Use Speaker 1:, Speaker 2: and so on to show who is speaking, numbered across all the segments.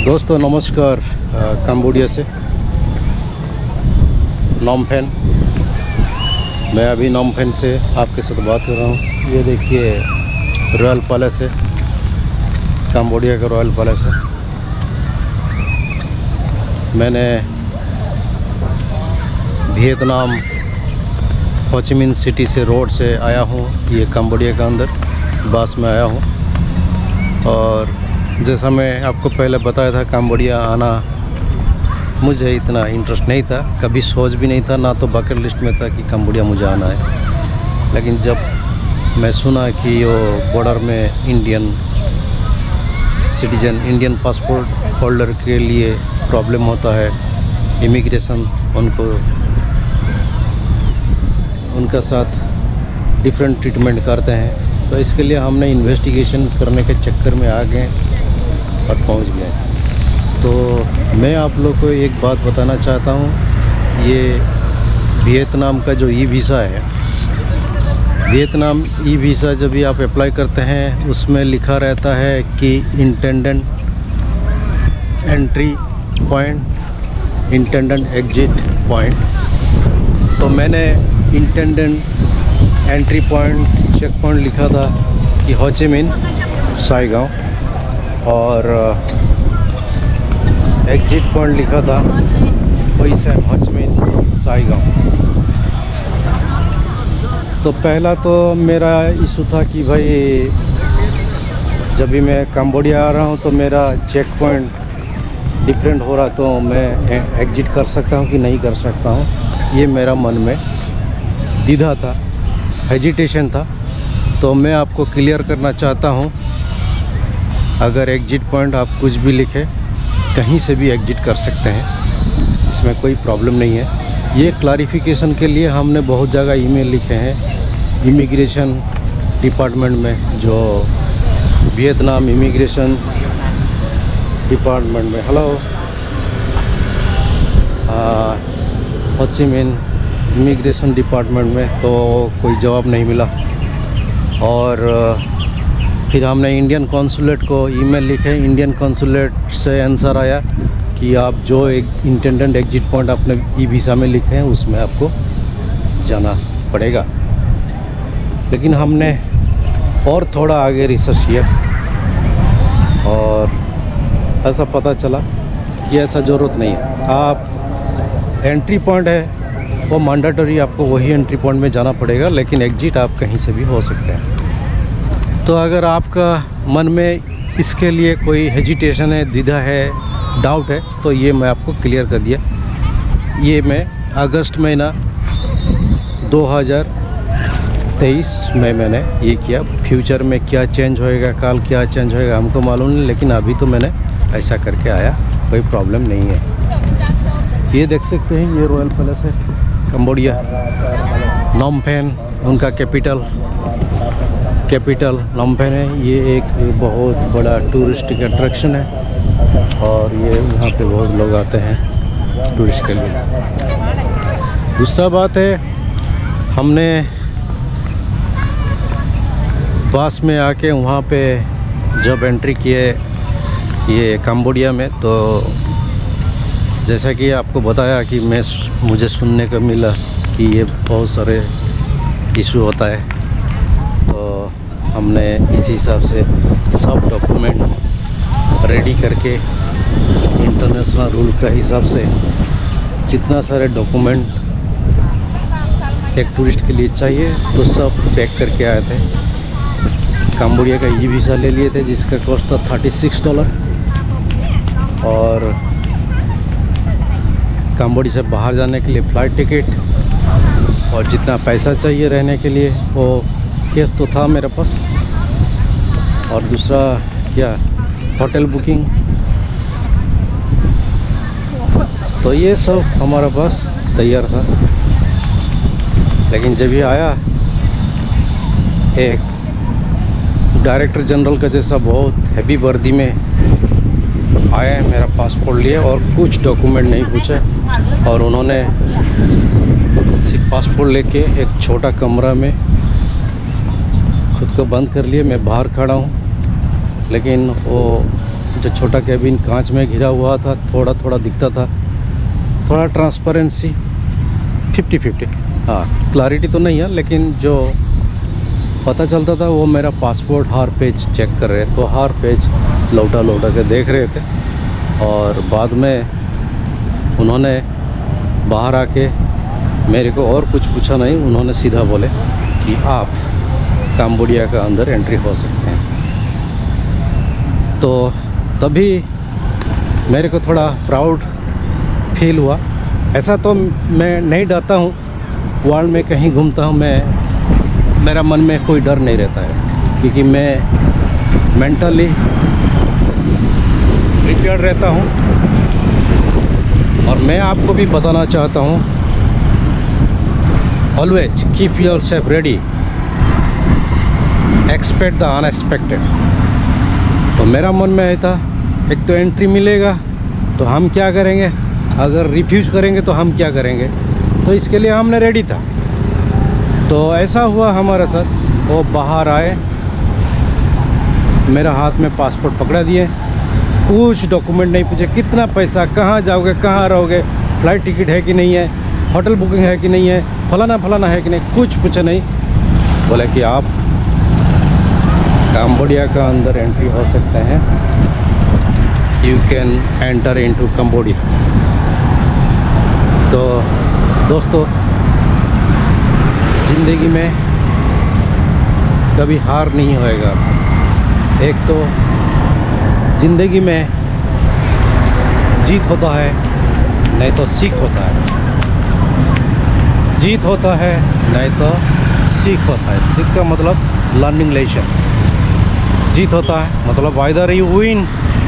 Speaker 1: दोस्तों नमस्कार, कंबोडिया से नॉमफेन। मैं अभी नॉमफेन से आपके साथ बात कर रहा हूँ। ये देखिए रॉयल पैलेस है, कंबोडिया का रॉयल पैलेस है। मैंने वियतनाम हो ची मिन सिटी से रोड से आया हूँ, ये कंबोडिया का अंदर बस में आया हूँ। और जैसा मैं आपको पहले बताया था, कंबोडिया आना मुझे इतना इंटरेस्ट नहीं था, कभी सोच भी नहीं था, ना तो बकेट लिस्ट में था कि कंबोडिया मुझे आना है। लेकिन जब मैं सुना कि वो बॉर्डर में Indian citizen, Indian passport holder के लिए प्रॉब्लम होता है, इमिग्रेशन उनका साथ डिफरेंट ट्रीटमेंट करते हैं, तो इसके लिए हमने इन्वेस्टिगेशन करने के चक्कर में आ गए और पहुंच गए। तो मैं आप लोग को एक बात बताना चाहता हूं, ये वियतनाम का जो ई वीज़ा है, वियतनाम ई वीज़ा जब भी आप अप्लाई करते हैं उसमें लिखा रहता है कि intended entry point, intended exit point. तो मैंने intended entry point check point लिखा था कि हो ची मिन साइगांव, और एग्जिट पॉइंट लिखा था वही से हो ची मिन साइगांव। तो पहला तो मेरा इशू था कि भाई जब भी मैं कंबोडिया आ रहा हूँ तो मेरा चेक पॉइंट डिफरेंट हो रहा, तो मैं एग्जिट कर सकता हूँ कि नहीं कर सकता हूँ, ये मेरा मन में द्विधा था, हेजिटेशन था। तो मैं आपको क्लियर करना चाहता हूँ, अगर एग्जिट पॉइंट आप कुछ भी लिखें, कहीं से भी एग्जिट कर सकते हैं, इसमें कोई प्रॉब्लम नहीं है। ये क्लैरिफिकेशन के लिए हमने बहुत जगह ईमेल लिखे हैं इमिग्रेशन डिपार्टमेंट में, जो वियतनाम इमिग्रेशन डिपार्टमेंट में। हेलो, हो ची मिन इमिग्रेशन डिपार्टमेंट में, तो कोई जवाब नहीं मिला। और फिर हमने इंडियन कॉन्सुलेट को ईमेल लिखे, इंडियन कॉन्सुलेट से आंसर आया कि आप जो एक इंटेंडेंट एग्जिट पॉइंट अपने ई वीज़ा में लिखे हैं उसमें आपको जाना पड़ेगा। लेकिन हमने और थोड़ा आगे रिसर्च किया और ऐसा पता चला कि ऐसा ज़रूरत नहीं है। आप एंट्री पॉइंट है वो मैंडेटरी, आपको वही एंट्री पॉइंट में जाना पड़ेगा, लेकिन एग्जिट आप कहीं से भी हो सकते हैं। तो अगर आपका मन में इसके लिए कोई हेजिटेशन है, द्विधा है, डाउट है, तो ये मैं आपको क्लियर कर दिया। ये मैं अगस्त महीना 2023 में मैंने ये किया। फ्यूचर में क्या चेंज होएगा, कल क्या चेंज होएगा हमको मालूम नहीं, लेकिन अभी तो मैंने ऐसा करके आया, कोई प्रॉब्लम नहीं है। ये देख सकते हैं, ये रॉयल पैलेस है कंबोडिया, नॉमफेन उनका कैपिटल नॉमफेन है। ये एक बहुत बड़ा टूरिस्टिक अट्रैक्शन है और ये यहाँ पे बहुत लोग आते हैं टूरिस्ट के लिए। दूसरा बात है, हमने बस में आके वहाँ पे जब एंट्री किए ये कंबोडिया में, तो जैसा कि आपको बताया कि मुझे सुनने को मिला कि ये बहुत सारे इशू होता है, तो हमने इसी हिसाब से सब डॉक्यूमेंट रेडी करके इंटरनेशनल रूल का हिसाब से जितना सारे डॉक्यूमेंट एक टूरिस्ट के लिए चाहिए तो सब पैक करके आए थे। कंबोडिया का ई वीज़ा ले लिए थे जिसका कॉस्ट था $36, और कंबोडिया से बाहर जाने के लिए फ़्लाइट टिकट और जितना पैसा चाहिए रहने के लिए वो केस तो था मेरे पास, और दूसरा क्या, होटल बुकिंग। तो ये सब हमारा पास तैयार था। लेकिन जब ये आया, एक डायरेक्टर जनरल का जैसा बहुत हैवी वर्दी में आए, मेरा पासपोर्ट लिए और कुछ डॉक्यूमेंट नहीं पूछे, और उन्होंने सिर्फ पासपोर्ट लेके एक छोटा कमरा में खुद को बंद कर लिए। मैं बाहर खड़ा हूँ, लेकिन वो जो छोटा कैबिन कांच में घिरा हुआ था, थोड़ा थोड़ा दिखता था, थोड़ा ट्रांसपेरेंसी 50-50। हाँ, क्लैरिटी तो नहीं है, लेकिन जो पता चलता था वो मेरा पासपोर्ट हर पेज चेक कर रहे, तो हर पेज लौटा के देख रहे थे। और बाद में उन्होंने बाहर आके मेरे को और कुछ पूछा नहीं, उन्होंने सीधा बोले कि आप कंबोडिया का अंदर एंट्री हो सकते हैं। तो तभी मेरे को थोड़ा प्राउड फील हुआ। ऐसा तो मैं नहीं डरता हूँ, वर्ल्ड में कहीं घूमता हूँ मैं, मेरा मन में कोई डर नहीं रहता है, क्योंकि मैं मेंटली प्रिपेयर्ड रहता हूँ। और मैं आपको भी बताना चाहता हूँ, always keep yourself ready, expect the unexpected. तो मेरा मन में है था, एक तो एंट्री मिलेगा तो हम क्या करेंगे, अगर रिफ्यूज़ करेंगे तो हम क्या करेंगे, तो इसके लिए हमने रेडी था। तो ऐसा हुआ हमारे साथ। वो बाहर आए, मेरा हाथ में पासपोर्ट पकड़ा दिए, कुछ डॉक्यूमेंट नहीं पूछे, कितना पैसा, कहाँ जाओगे, कहाँ रहोगे, फ़्लाइट टिकट है कि नहीं है, होटल बुकिंग है कि नहीं है, फलाना है कि नहीं, कुछ पूछा नहीं। बोले कि आप कंबोडिया का अंदर एंट्री हो सकते हैं, you can enter into Cambodia. तो दोस्तों, ज़िंदगी में कभी हार नहीं होएगा। एक तो ज़िंदगी में जीत होता है, नहीं तो सीख होता है। जीत होता है, नहीं तो सीख होता है। सीख का मतलब लर्निंग लेसन। जीत होता है मतलब आइदर यू विन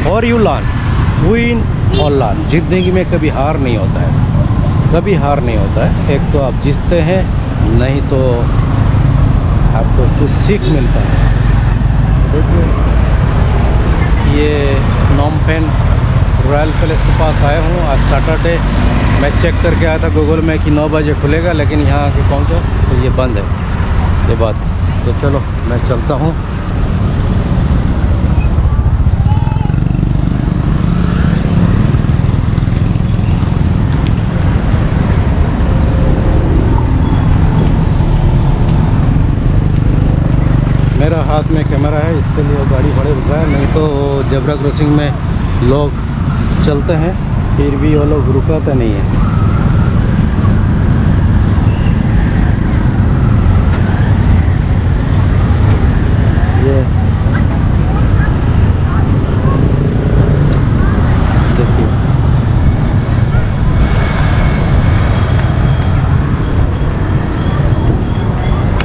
Speaker 1: और यू लर्न, विन और लर्न। ज़िंदगी में कभी हार नहीं होता है, कभी हार नहीं होता है। एक तो आप जीतते हैं, नहीं तो आपको कुछ सीख मिलता है। देखिए, ये नॉम पेन रॉयल पैलेस के पास आया हूँ। आज सैटरडे, मैं चेक करके आया था गूगल में कि 9 बजे खुलेगा, लेकिन यहाँ आके पहुँचा तो ये बंद है, ये बात। तो चलो मैं चलता हूँ। मेरा हाथ में कैमरा है, इसके लिए वो गाड़ी बड़े रुका है, नहीं तो जेब्रा क्रॉसिंग में लोग चलते हैं, फिर भी वो लोग रुकाते नहीं हैं।